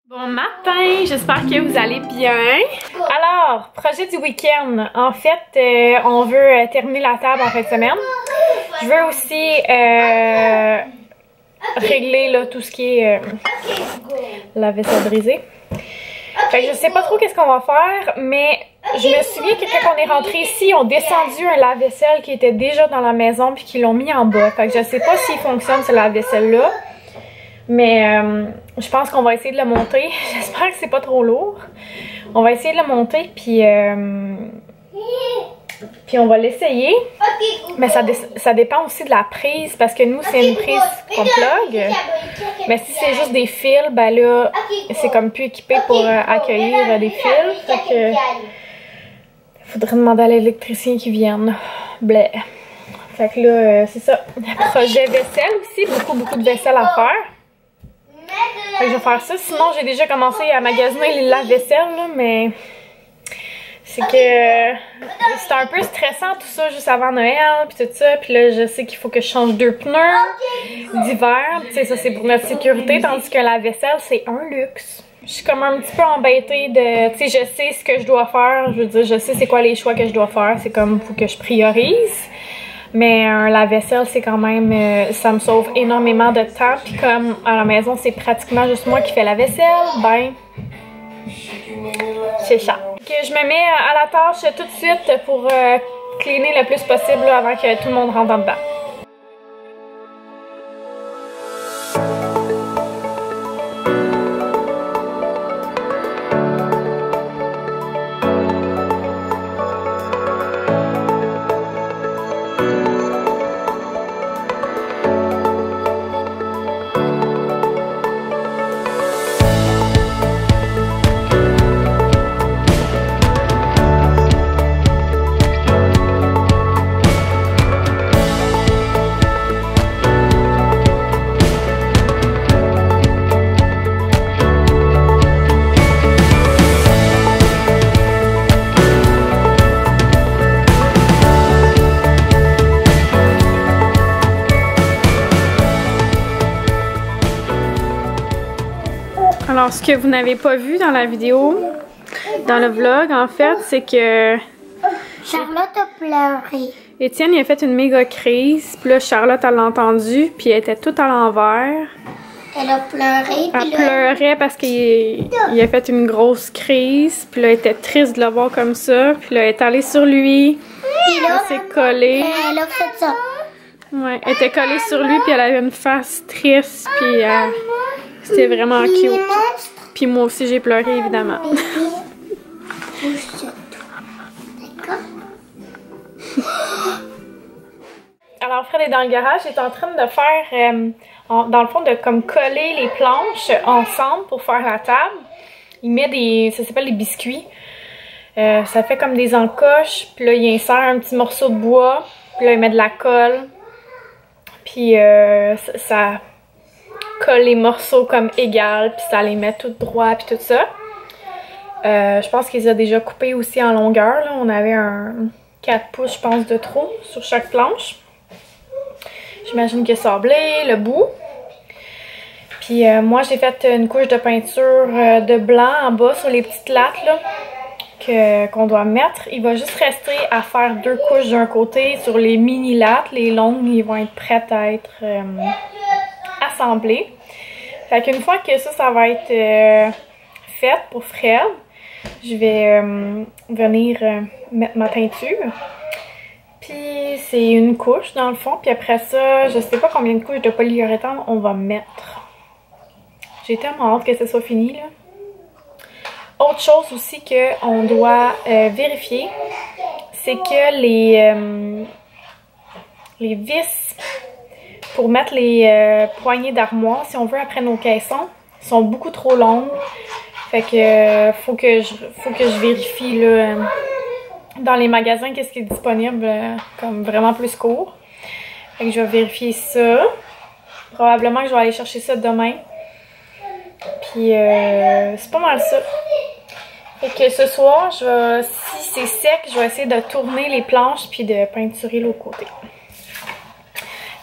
Bon matin, j'espère que vous allez bien. Alors, projet du week-end. En fait, on veut terminer la table en fin de semaine. Je veux aussi régler là, tout ce qui est la vaisselle brisée. Fait que je sais pas trop qu'est-ce qu'on va faire, mais je me souviens que quand on est rentré ici, on a descendu un lave-vaisselle qui était déjà dans la maison puis qu'ils l'ont mis en bas. Fait que je sais pas s'il fonctionne ce lave-vaisselle-là. Mais je pense qu'on va essayer de le monter. J'espère que c'est pas trop lourd. On va essayer de le monter, puis on va l'essayer. Mais ça dépend aussi de la prise, parce que nous, c'est une prise qu'on plug. Mais si c'est juste des fils, ben là, c'est comme plus équipé pour accueillir des fils. Fait que faudrait demander à l'électricien qui vienne. Blé. Fait que là, c'est ça. Projet vaisselle aussi. Beaucoup de vaisselle à faire. Fait que je vais faire ça. Sinon, j'ai déjà commencé à magasiner les lave-vaisselle, mais c'est que c'est un peu stressant tout ça juste avant Noël puis tout ça. Puis là, je sais qu'il faut que je change 2 pneus d'hiver. Tu sais, ça c'est pour notre sécurité, tandis que la vaisselle, c'est un luxe. Je suis comme un petit peu embêtée de... Tu sais, je sais ce que je dois faire. Je veux dire, je sais c'est quoi les choix que je dois faire. C'est comme, faut que je priorise. Mais un lave-vaisselle, c'est quand même, ça me sauve énormément de temps. Puis comme à la maison, c'est pratiquement juste moi qui fais la vaisselle, ben, c'est ça. Que je me mets à la tâche tout de suite pour cleaner le plus possible là, avant que tout le monde rentre en dedans. Alors, ce que vous n'avez pas vu dans la vidéo, dans le vlog, en fait, c'est que Charlotte a pleuré. Étienne il a fait une méga crise. Puis là, Charlotte, elle l'a entendu, puis elle était toute à l'envers. Elle a pleuré. Elle pleurait parce qu'il a fait une grosse crise. Puis là, elle était triste de le voir comme ça. Puis là, elle est allée sur lui. Puis là, elle s'est collée. Elle a fait ça. Ouais, elle était collée sur lui, puis elle avait une face triste. Puis c'était vraiment cute. Puis moi aussi, j'ai pleuré, évidemment. Alors, Fred est dans le garage. Il est en train de faire, dans le fond, de comme coller les planches ensemble pour faire la table. Il met des, ça s'appelle des biscuits. Ça fait comme des encoches. Puis là, il insère un petit morceau de bois. Puis là, il met de la colle. Puis ça colle les morceaux comme égal, puis ça les met tout droit, puis tout ça. Je pense qu'ils ont déjà coupé aussi en longueur. Là. On avait un 4 pouces, je pense, de trop sur chaque planche. J'imagine qu'il a sablé le bout. Puis moi, j'ai fait une couche de peinture de blanc en bas sur les petites lattes là, qu'on doit mettre. Il va juste rester à faire 2 couches d'un côté sur les mini lattes. Les longues, ils vont être prêtes à être assemblées. Fait qu'une fois que ça va être fait pour Fred, je vais venir mettre ma peinture. Puis c'est une couche dans le fond. Puis après ça, je sais pas combien de couches de polyuréthane on va mettre. J'ai tellement hâte que ce soit fini là. Autre chose aussi qu'on doit vérifier, c'est que les vis pour mettre les poignées d'armoire, si on veut, après nos caissons, sont beaucoup trop longues. Fait que faut que je vérifie là, dans les magasins qu'est-ce qui est disponible comme vraiment plus court. Fait que je vais vérifier ça. Probablement que je vais aller chercher ça demain. Puis c'est pas mal ça. Fait que ce soir, si c'est sec, je vais essayer de tourner les planches puis de peinturer l'autre côté.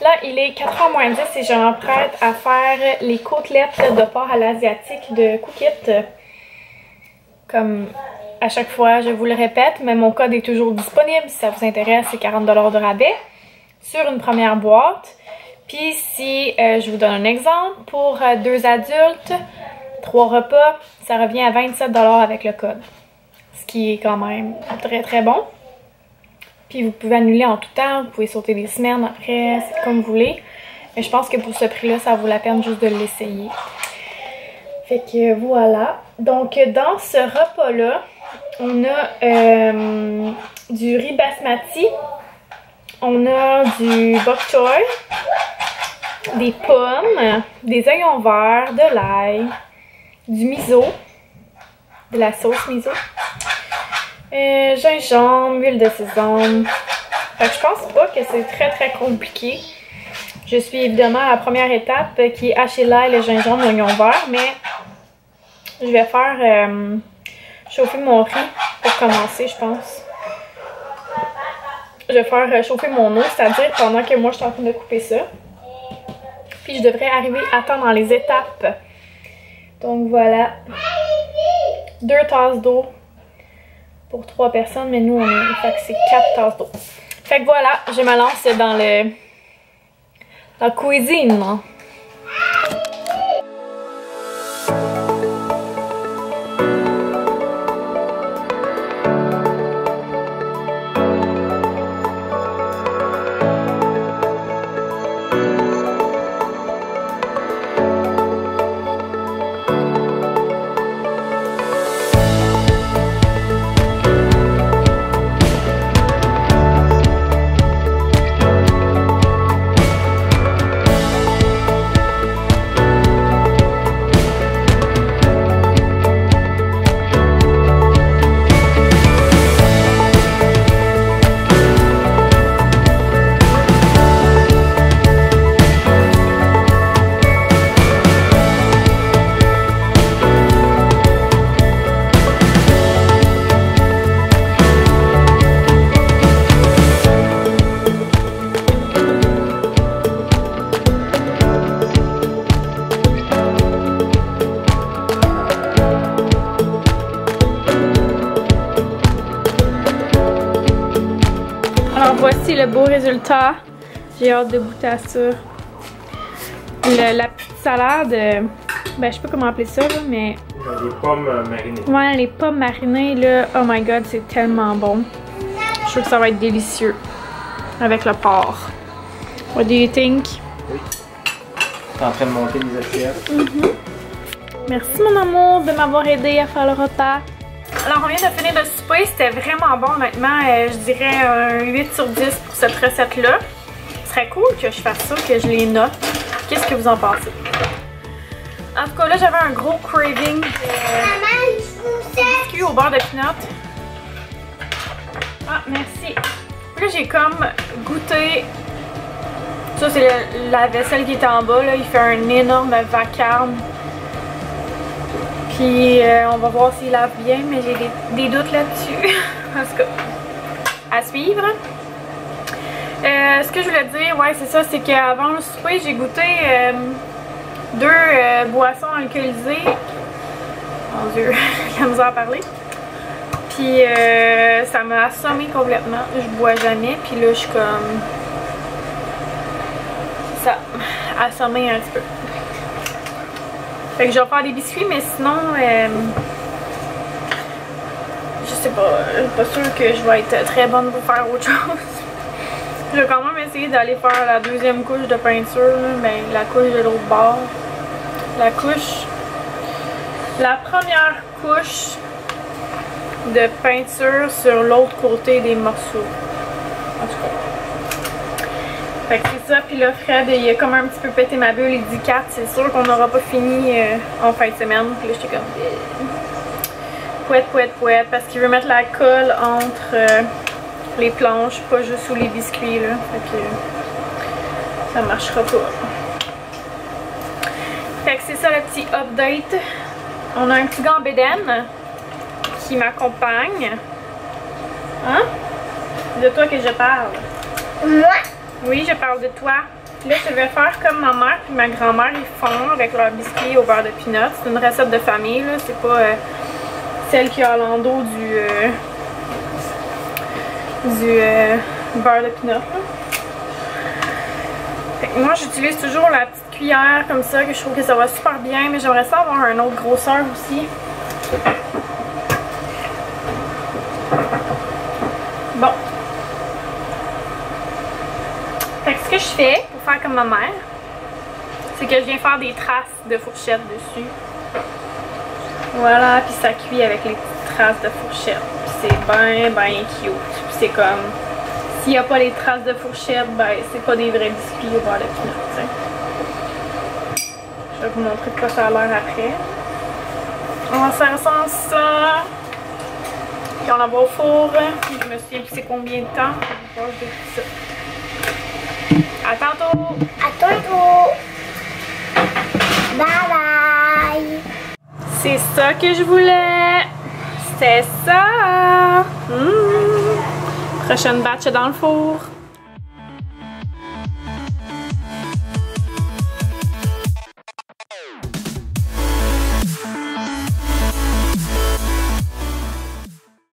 Là, il est 4h moins 10 et je m'apprête à faire les côtelettes de porc à l'asiatique de Cookit. Comme à chaque fois, je vous le répète, mais mon code est toujours disponible si ça vous intéresse, c'est 40$ de rabais sur une première boîte. Puis si je vous donne un exemple, pour 2 adultes, 3 repas, ça revient à 27$ avec le code. Ce qui est quand même très très bon. Puis vous pouvez annuler en tout temps, vous pouvez sauter des semaines après, c'est comme vous voulez. Mais je pense que pour ce prix-là, ça vaut la peine juste de l'essayer. Fait que voilà. Donc dans ce repas-là, on a du riz basmati, on a du bok choy, des pommes, des oignons verts, de l'ail, du miso, de la sauce miso, gingembre, huile de sésame. Fait que je pense pas que c'est très très compliqué. Je suis évidemment à la première étape qui est hacher l'ail, le gingembre, l'oignon vert, mais je vais faire chauffer mon riz pour commencer, je pense. Je vais faire chauffer mon eau, c'est-à-dire pendant que moi je suis en train de couper ça. Puis je devrais arriver à temps dans les étapes. Donc voilà. 2 tasses d'eau pour 3 personnes, mais nous on est. Fait que c'est 4 tasses d'eau. Fait que voilà, je me lance dans la cuisine. Voici le beau résultat. J'ai hâte de goûter à ça. La petite salade, ben je sais pas comment appeler ça là, mais... Les pommes marinées. Ouais, les pommes marinées là, oh my god, c'est tellement bon. Je suis sûre que ça va être délicieux avec le porc. What do you think? Oui. T'es en train de monter les assiettes. Merci mon amour de m'avoir aidé à faire le repas. Alors on vient de finir de souper, c'était vraiment bon honnêtement, je dirais un 8 sur 10 pour cette recette-là. Ce serait cool que je fasse ça, que je les note. Qu'est-ce que vous en pensez? En tout cas là j'avais un gros craving de biscuits au beurre de peanut. Ah merci. Là j'ai comme goûté, ça c'est la vaisselle qui est en bas, là. Il fait un énorme vacarme. Puis on va voir s'il lave bien, mais j'ai des doutes là-dessus. En tout cas, à suivre. Ce que je voulais dire, ouais, c'est ça, c'est qu'avant le souper, j'ai goûté 2 boissons alcoolisées. Mon Dieu, j'ai la misère à parler. Puis ça m'a assommé complètement. Je bois jamais, puis là, je suis comme... ça, assommée un petit peu. Fait que je vais faire des biscuits, mais sinon, je sais pas, je suis pas sûre que je vais être très bonne pour faire autre chose. Je vais quand même essayer d'aller faire la deuxième couche de peinture, ben la couche de l'autre bord. La première couche de peinture sur l'autre côté des morceaux. En tout cas. Fait que c'est ça, puis là Fred il a comme un petit peu pété ma bulle, il dit 4, c'est sûr qu'on n'aura pas fini en fin de semaine. Puis là j'étais comme pouette, parce qu'il veut mettre la colle entre les planches, pas juste sous les biscuits là. Fait que ça marchera pas. Fait que c'est ça le petit update. On a un petit gars en bédaine qui m'accompagne. Hein? C'est de toi que je parle. Moi? Oui, je parle de toi. Puis là, je vais faire comme ma mère et ma grand-mère ils font avec leur biscuit au beurre de peanut. C'est une recette de famille, là. C'est pas celle qui a l'endos du beurre de peanut, là. Fait que moi, j'utilise toujours la petite cuillère comme ça, que je trouve que ça va super bien, mais j'aimerais ça avoir une autre grosseur aussi. Bon. Fait que ce que je fais pour faire comme ma mère, c'est que je viens faire des traces de fourchette dessus. Voilà, puis ça cuit avec les petites traces de fourchette. Puis c'est bien cute. Puis c'est comme, s'il n'y a pas les traces de fourchette, ben c'est pas des vrais biscuits au beurre de peanut, t'sais. Je vais vous montrer de quoi ça a l'air après. On va faire ça en ça. Puis on la va au four. Je me souviens plus c'est combien de temps. Je vais tout ça. À tantôt! À tantôt! Bye bye! C'est ça que je voulais! C'est ça! Prochaine batch dans le four!